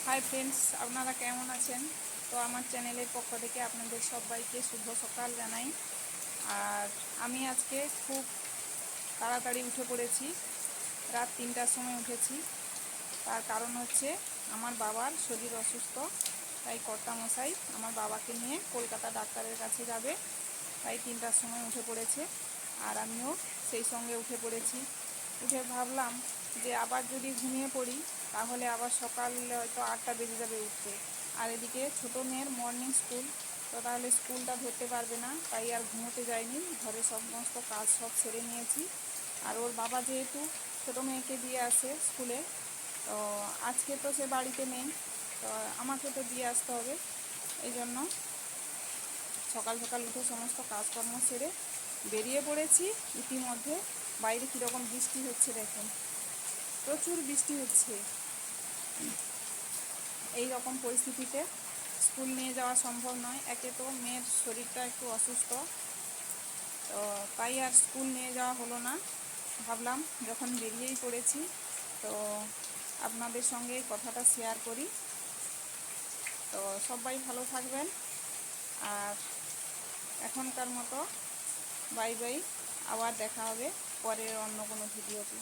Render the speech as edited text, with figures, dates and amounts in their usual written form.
Hi friends, আপনারা কেমন আছেন? তো আমার চ্যানেলের পক্ষ থেকে আপনাদের সবাইকে শুভ সকাল জানাই। আর আমি আজকে খুব তাড়াতাড়ি উঠে পড়েছি, রাত 3টার সময় উঠেছি। তার কারণ হচ্ছে আমার বাবার শরীর অসুস্থ, তাই কর্তামশাই আমার বাবাকে নিয়ে কলকাতা ডাক্তারের কাছে যাবে, তাই 3টার সময় উঠে পড়েছে। আর আমিও সেই সঙ্গে উঠে পড়েছি। উঠে ভাবলাম যে আবার যদি ঘুমিয়ে পড়ি তাহলে আবার সকালে হয়তো 8টা বেজে যাবে উঠতে। আর এদিকে ছোটো মেয়ের মর্নিং স্কুল, তো তাহলে স্কুলটা ধরতে পারবে না, তাই আর ঘুমোতে যাইনি। ঘরে সমস্ত কাজ সব সেরে নিয়েছি। আর ওর বাবা যেহেতু ছোটো মেয়েকে দিয়ে আসে স্কুলে, তো আজকে তো সে বাড়িতে নেই, তো আমাকে তো দিয়ে আসতে হবে। এই জন্য সকাল সকাল উঠে সমস্ত কাজকর্ম সেরে বেরিয়ে পড়েছি। ইতিমধ্যে বাইরে কীরকম বৃষ্টি হচ্ছে দেখুন, প্রচুর বৃষ্টি হচ্ছে। এই রকম পরিস্থিতিতে স্কুল নিয়ে যাওয়া সম্ভব নয়। একে তো মেয়ের শরীরটা একটু অসুস্থ, তো তাই আর স্কুল নিয়ে যাওয়া হলো না। ভাবলাম যখন বেরিয়েই পড়েছি তো আপনাদের সঙ্গে কথাটা শেয়ার করি। তো সবাই ভালো থাকবেন, আর এখনকার মতো বাই বাই। আবার দেখা হবে পরের অন্য কোনো ভিডিওতে।